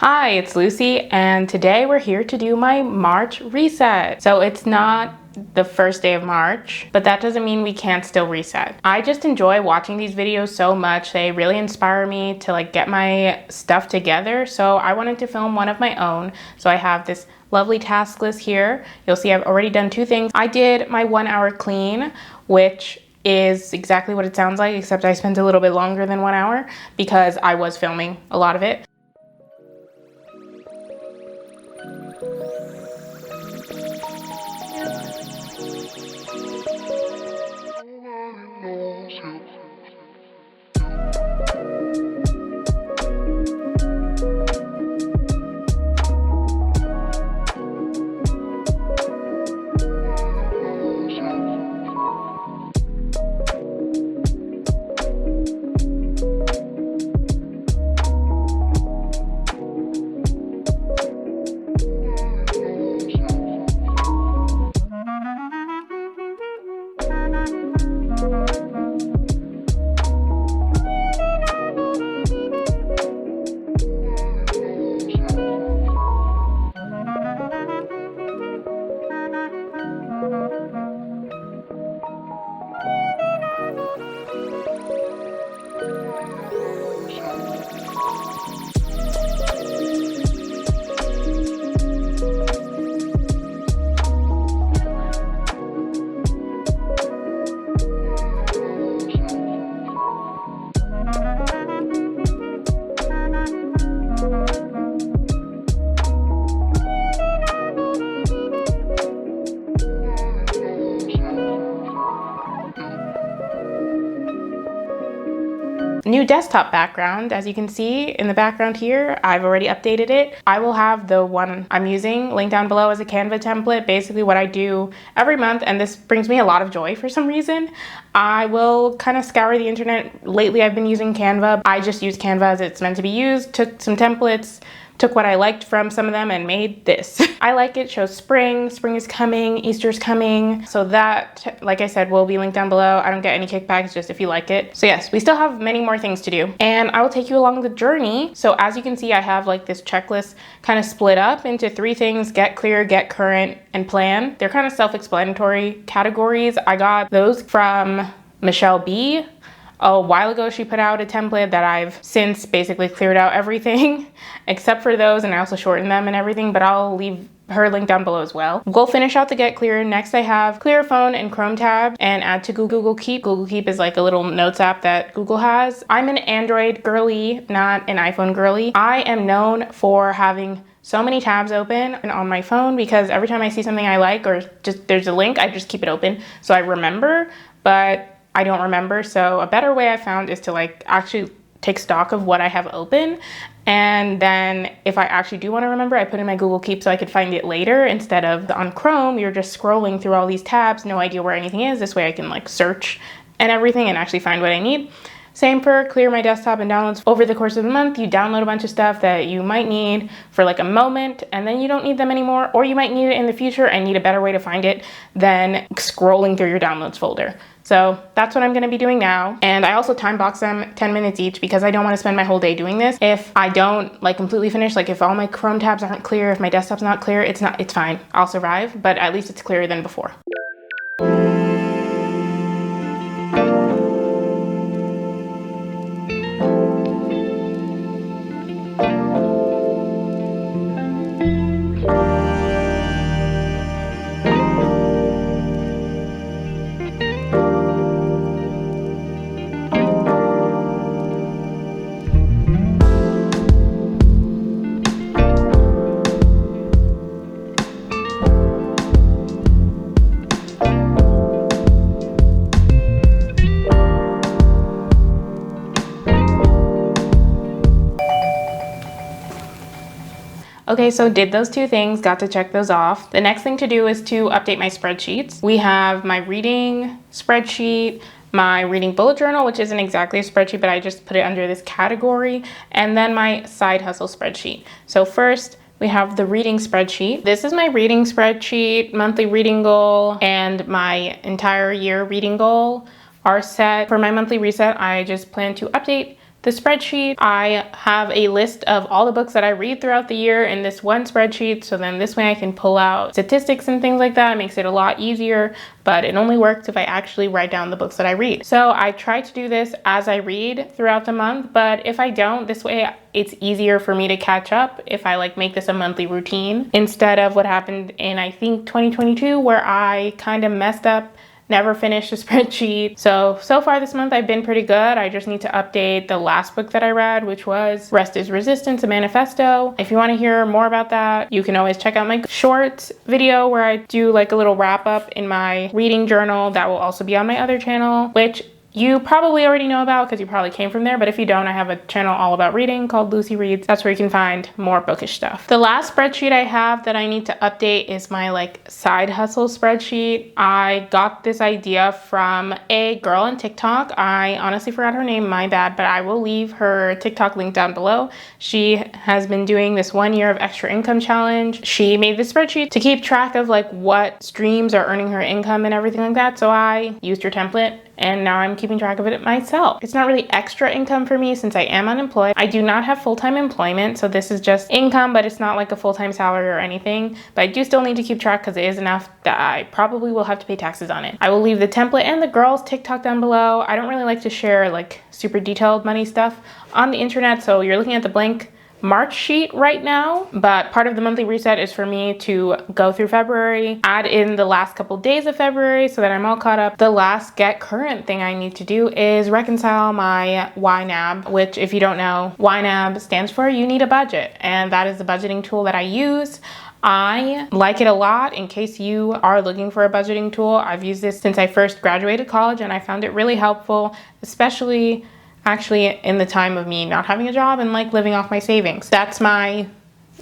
Hi, it's Lucy, and today we're here to do my March reset. So it's not the first day of March, but that doesn't mean we can't still reset. I just enjoy watching these videos so much. They really inspire me to get my stuff together. So I wanted to film one of my own. So I have this lovely task list here. You'll see I've already done two things. I did my 1 hour clean, which is exactly what it sounds like, except I spent a little bit longer than 1 hour because I was filming a lot of it. New desktop background. As you can see in the background here, I've already updated it. I will have the one I'm using linked down below as a Canva template, basically what I do every month, and this brings me a lot of joy for some reason. I will kind of scour the internet. Lately I've been using Canva. I just use Canva as it's meant to be used, took some templates, took what I liked from some of them and made this. I like it, shows spring is coming, Easter's coming. So that, like I said, will be linked down below. I don't get any kickbacks, just if you like it. So yes, we still have many more things to do and I will take you along the journey. So as you can see, I have this checklist kind of split up into 3 things: get clear, get current, and plan. They're kind of self-explanatory categories. I got those from Michelle B. A while ago. She put out a template that I've since basically cleared out everything except for those, and I also shortened them and everything, but I'll leave her link down below as well. We'll finish out the get clear. Next I have clear phone and Chrome tabs and add to Google Keep. Google Keep is like a little notes app that Google has. I'm an Android girly, not an iPhone girly. I am known for having so many tabs open on my phone because every time I see something I like or just there's a link, I just keep it open so I remember, but I don't remember. So a better way I found is to actually take stock of what I have open, and then if I actually do want to remember, I put in my Google Keep so I could find it later, instead of on Chrome you're just scrolling through all these tabs, no idea where anything is. This way I can search and everything and actually find what I need. Same for clear my desktop and downloads. Over the course of the month, you download a bunch of stuff that you might need for a moment, and then you don't need them anymore, or you might need it in the future and need a better way to find it than scrolling through your downloads folder. So that's what I'm going to be doing now. And I also time box them 10 minutes each because I don't want to spend my whole day doing this. If I don't completely finish, if all my Chrome tabs aren't clear, if my desktop's not clear, it's fine. I'll survive, but at least it's clearer than before. Okay, so did those 2 things, got to check those off. The next thing to do is to update my spreadsheets. We have my reading spreadsheet, my reading bullet journal, which isn't exactly a spreadsheet, but I just put it under this category, and then my side hustle spreadsheet. So first, we have the reading spreadsheet. This is my reading spreadsheet. Monthly reading goal and my entire year reading goal are set. For my monthly reset, I just plan to update the spreadsheet, I have a list of all the books that I read throughout the year in this one spreadsheet. So then this way I can pull out statistics and things like that. It makes it a lot easier, but it only works if I actually write down the books that I read. So I try to do this as I read throughout the month, but if I don't, this way it's easier for me to catch up if I like make this a monthly routine instead of what happened in, I think, 2022, where I kind of messed up, never finished a spreadsheet. So far this month I've been pretty good. I just need to update the last book that I read, which was Rest is Resistance, a manifesto. If you want to hear more about that, you can always check out my shorts video where I do like a little wrap up in my reading journal. That will also be on my other channel, which you probably already know about because you probably came from there, but if you don't, I have a channel all about reading called Lucy Reads. That's where you can find more bookish stuff. The last spreadsheet I have that I need to update is my like side hustle spreadsheet. I got this idea from a girl on TikTok. I honestly forgot her name, my bad, but I will leave her TikTok link down below. She has been doing this 1 year of extra income challenge. She made this spreadsheet to keep track of like what streams are earning her income and everything like that. So I used her template and now I'm keeping track of it myself. It's not really extra income for me since I am unemployed. I do not have full-time employment, so this is just income, but it's not like a full-time salary or anything. But I do still need to keep track because it is enough that I probably will have to pay taxes on it. I will leave the template and the girl's TikTok down below. I don't really like to share like super detailed money stuff on the internet, so you're looking at the blank March sheet right now, but part of the monthly reset is for me to go through February, add in the last couple days of February so that I'm all caught up. The last get current thing I need to do is reconcile my YNAB, which if you don't know, YNAB stands for You Need a Budget, and that is the budgeting tool that I use. I like it a lot. In case you are looking for a budgeting tool, I've used this since I first graduated college and I found it really helpful, especially actually in the time of me not having a job and like living off my savings. That's my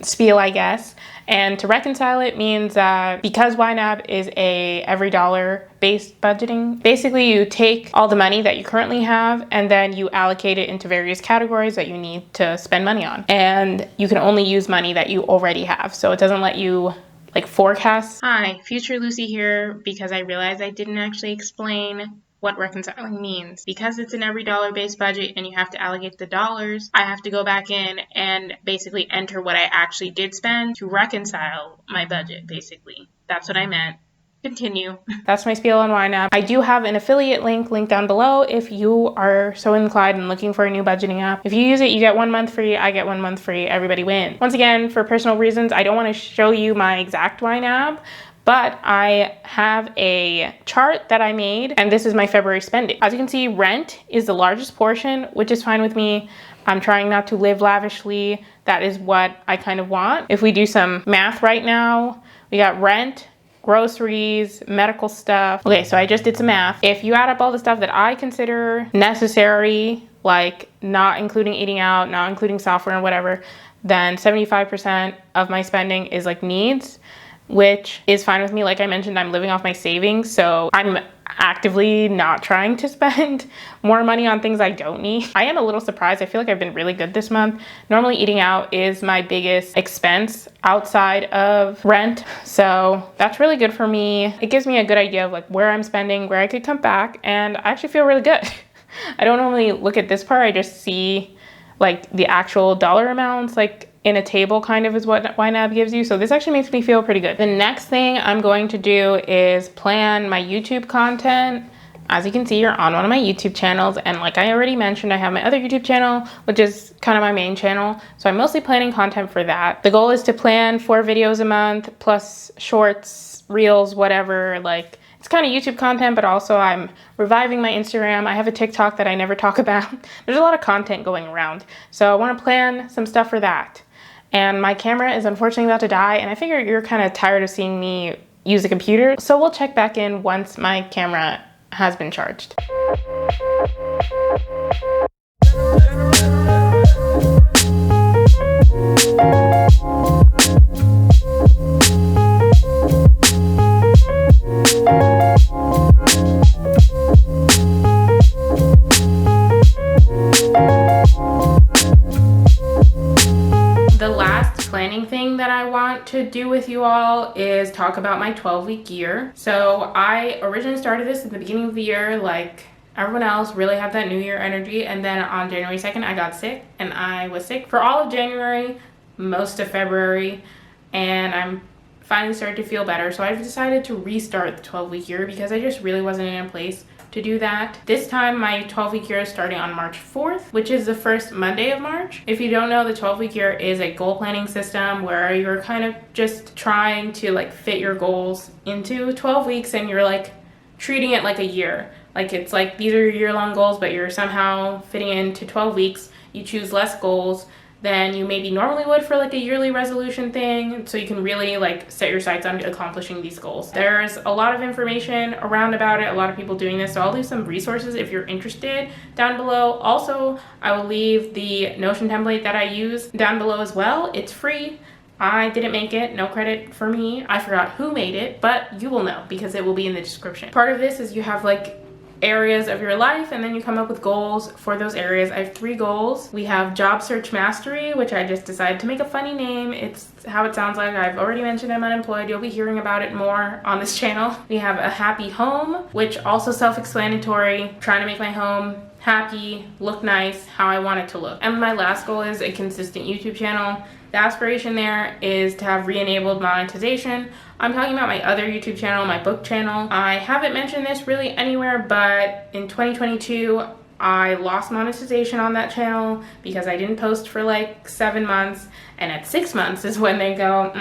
spiel, I guess. And to reconcile it means that because YNAB is a every dollar based budgeting, basically you take all the money that you currently have and then you allocate it into various categories that you need to spend money on. And you can only use money that you already have. So it doesn't let you like forecast. Hi, Future Lucy here, because I realized I didn't actually explain what reconciling means. Because it's an every dollar based budget and you have to allocate the dollars, I have to go back in and basically enter what I actually did spend to reconcile my budget, basically. That's what I meant. Continue. That's my spiel on YNAB. I do have an affiliate link down below if you are so inclined and looking for a new budgeting app. If you use it, you get 1 month free. I get 1 month free. Everybody wins. Once again, for personal reasons, I don't want to show you my exact YNAB, but I have a chart that I made, and this is my February spending. As you can see, rent is the largest portion, which is fine with me. I'm trying not to live lavishly. That is what I kind of want. If we do some math right now, we got rent, groceries, medical stuff. Okay, so I just did some math. If you add up all the stuff that I consider necessary, like not including eating out, not including software and whatever, then 75% of my spending is like needs, which is fine with me. Like I mentioned, I'm living off my savings, so I'm actively not trying to spend more money on things I don't need. I am a little surprised. I feel like I've been really good this month. Normally eating out is my biggest expense outside of rent, so that's really good for me. It gives me a good idea of like where I'm spending, where I could cut back, and I actually feel really good. I don't normally look at this part. I just see like the actual dollar amounts like in a table kind of is what YNAB gives you. So this actually makes me feel pretty good. The next thing I'm going to do is plan my YouTube content. As you can see, you're on one of my YouTube channels. And like I already mentioned, I have my other YouTube channel, which is kind of my main channel. So I'm mostly planning content for that. The goal is to plan 4 videos a month plus shorts, reels, whatever. Like it's kind of YouTube content, but also I'm reviving my Instagram. I have a TikTok that I never talk about. There's a lot of content going around. So I want to plan some stuff for that. And my camera is unfortunately about to die, and I figure you're kind of tired of seeing me use a computer. So we'll check back in once my camera has been charged. To do with you all is talk about my 12-week year. So I originally started this at the beginning of the year, like Everyone else really had that New Year energy, and then on January 2nd, I got sick, and I was sick for all of January, most of February, and I'm finally started to feel better. So I've decided to restart the 12-week year because I just really wasn't in a place to do that. This time my 12-week year is starting on March 4th, which is the first Monday of March. If you don't know, the 12-week year is a goal planning system where you're kind of just trying to like fit your goals into 12 weeks, and you're like treating it like a year. Like it's like these are your year-long goals, but you're somehow fitting into 12 weeks. You choose less goals than you maybe normally would for like a yearly resolution thing, so you can really like set your sights on accomplishing these goals. There's a lot of information around about it, a lot of people doing this, so I'll leave some resources if you're interested down below. Also, I will leave the Notion template that I use down below as well. It's free. I didn't make it, no credit for me. I forgot who made it, but you will know because it will be in the description. Part of this is you have like areas of your life, and then you come up with goals for those areas. I have 3 goals. We have job search mastery, which I just decided to make a funny name. It's how it sounds like. I've already mentioned I'm unemployed. You'll be hearing about it more on this channel. We have a happy home, which also self-explanatory, trying to make my home happy, look nice, how I want it to look. And my last goal is a consistent YouTube channel. The aspiration there is to have re-enabled monetization. I'm talking about my other YouTube channel, my book channel. I haven't mentioned this really anywhere, but in 2022, I lost monetization on that channel because I didn't post for like 7 months, and at 6 months is when they go,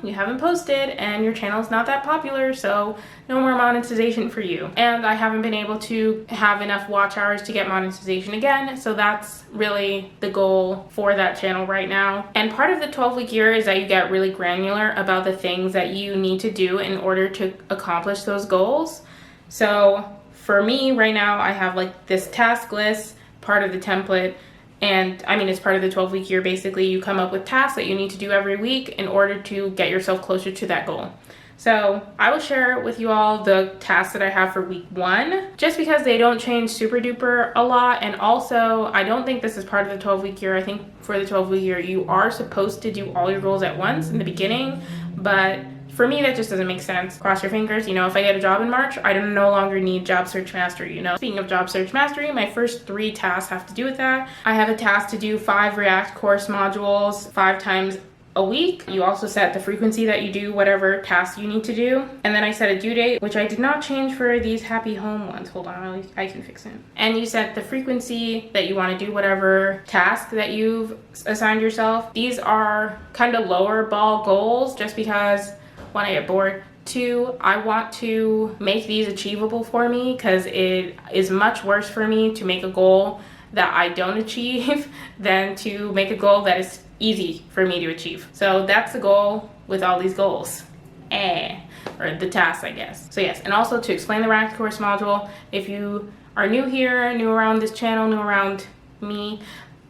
you haven't posted and your channel's not that popular, so no more monetization for you. And I haven't been able to have enough watch hours to get monetization again, so that's really the goal for that channel right now. And part of the 12-week year is that you get really granular about the things that you need to do in order to accomplish those goals. So for me right now, I have like this task list, part of the template, and I mean, it's part of the 12-week year. Basically, you come up with tasks that you need to do every week in order to get yourself closer to that goal. So I will share with you all the tasks that I have for week 1, just because they don't change super duper a lot. And also, I don't think this is part of the 12-week year. I think for the 12-week year, you are supposed to do all your goals at once in the beginning, but for me, that just doesn't make sense. Cross your fingers. You know, if I get a job in March, I no longer need job search mastery, you know. Speaking of job search mastery, my first 3 tasks have to do with that. I have a task to do 5 React course modules 5 times a week. You also set the frequency that you do whatever task you need to do. And then I set a due date, which I did not change for these happy home ones. Hold on, I can fix it. And you set the frequency that you want to do whatever task that you've assigned yourself. These are kind of lower ball goals just because 1, I get bored. 2, I want to make these achievable for me because it is much worse for me to make a goal that I don't achieve than to make a goal that is easy for me to achieve. So that's the goal with all these goals. Or the tasks, I guess. So yes, and also to explain the React course module, if you are new here, new around this channel, new around me,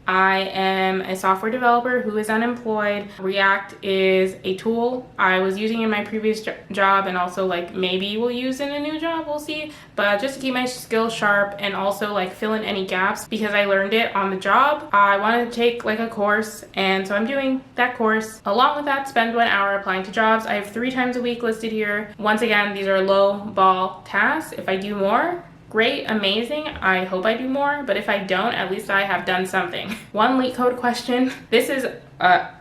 I am a software developer who is unemployed. React is a tool I was using in my previous job, and also like maybe will use in a new job, we'll see. But just to keep my skills sharp and also like fill in any gaps because I learned it on the job, I wanted to take like a course, and so I'm doing that course. Along with that, spend 1 hour applying to jobs. I have 3 times a week listed here. Once again, these are low ball tasks. If I do more, great, amazing. I hope I do more, but if I don't, at least I have done something. 1 leak code question. This is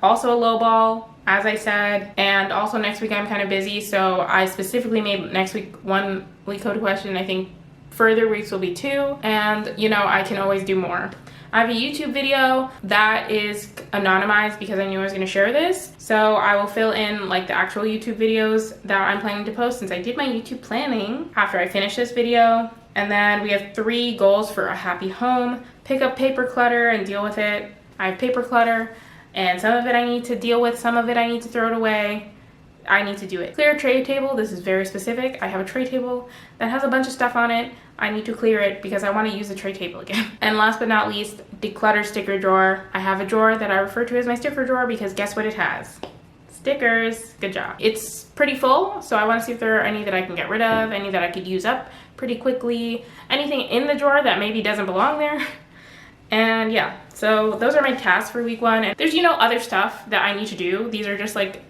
also a low ball, as I said, and also next week I'm kind of busy, so I specifically made next week 1 leak code question. I think further weeks will be 2, and you know, I can always do more. I have a YouTube video that is anonymized because I knew I was going to share this. So I will fill in like the actual YouTube videos that I'm planning to post since I did my YouTube planning after I finish this video. And then we have 3 goals for a happy home. Pick up paper clutter and deal with it. I have paper clutter, and some of it I need to deal with, some of it I need to throw it away. I need to do it. Clear a tray table. This is very specific. I have a tray table that has a bunch of stuff on it. I need to clear it because I want to use the tray table again. And last but not least, declutter sticker drawer. I have a drawer that I refer to as my sticker drawer because guess what it has? Stickers. Good job. It's pretty full, so I want to see if there are any that I can get rid of, any that I could use up pretty quickly, anything in the drawer that maybe doesn't belong there. And yeah, so those are my tasks for week 1. And there's, you know, other stuff that I need to do. These are just like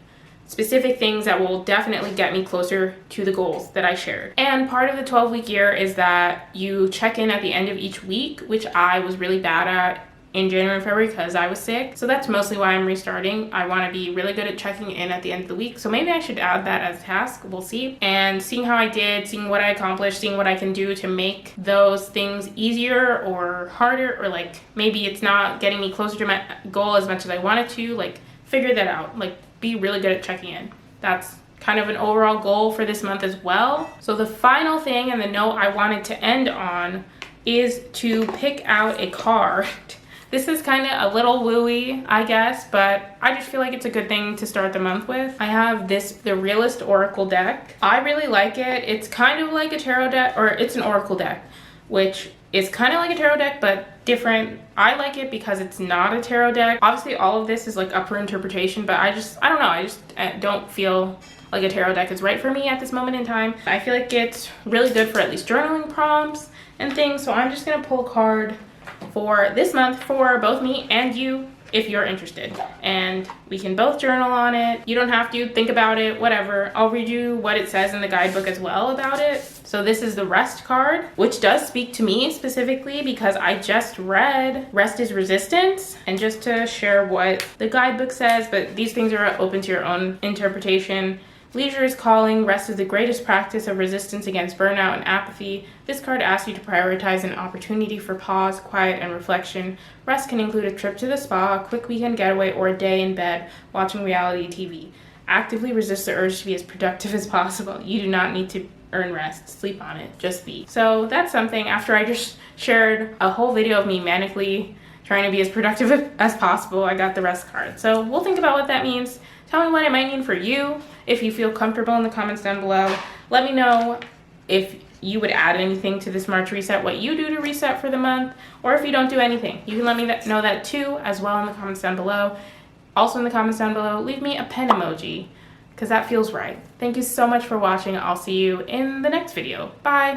specific things that will definitely get me closer to the goals that I shared. And part of the 12-week year is that you check in at the end of each week, which I was really bad at in January and February because I was sick. So that's mostly why I'm restarting. I want to be really good at checking in at the end of the week. So maybe I should add that as a task. We'll see. And seeing how I did, seeing what I accomplished, seeing what I can do to make those things easier or harder, or like maybe it's not getting me closer to my goal as much as I wanted to, like figure that out. Like be really good at checking in. That's kind of an overall goal for this month as well. So the final thing and the note I wanted to end on is to pick out a card. This is kind of a little wooey, I guess, but I just feel like it's a good thing to start the month with. I have the Realist Oracle deck. I really like it. It's kind of like a tarot deck, or it's an Oracle deck, which is kind of like a tarot deck, but different. I like it because it's not a tarot deck. Obviously, all of this is like up for interpretation, but I don't know. I don't feel like a tarot deck is right for me at this moment in time. I feel like it's really good for at least journaling prompts and things. So I'm just gonna pull a card for this month for both me and you if you're interested, and we can both journal on it. You don't have to think about it, whatever. I'll read you what it says in the guidebook as well about it. So this is the Rest card, which does speak to me specifically because I just read Rest is Resistance, and just to share what the guidebook says, but these things are open to your own interpretation. Leisure is calling. Rest is the greatest practice of resistance against burnout and apathy. This card asks you to prioritize an opportunity for pause, quiet, and reflection. Rest can include a trip to the spa, a quick weekend getaway, or a day in bed watching reality TV. Actively resist the urge to be as productive as possible. You do not need to earn rest. Sleep on it. Just be. So that's something. After I just shared a whole video of me manically trying to be as productive as possible, I got the Rest card. So we'll think about what that means. Tell me what it might mean for you. If you feel comfortable, in the comments down below. Let me know if you would add anything to this March reset, what you do to reset for the month, or if you don't do anything. You can let me know that too as well in the comments down below. Also in the comments down below, leave me a pen emoji because that feels right. Thank you so much for watching. I'll see you in the next video. Bye.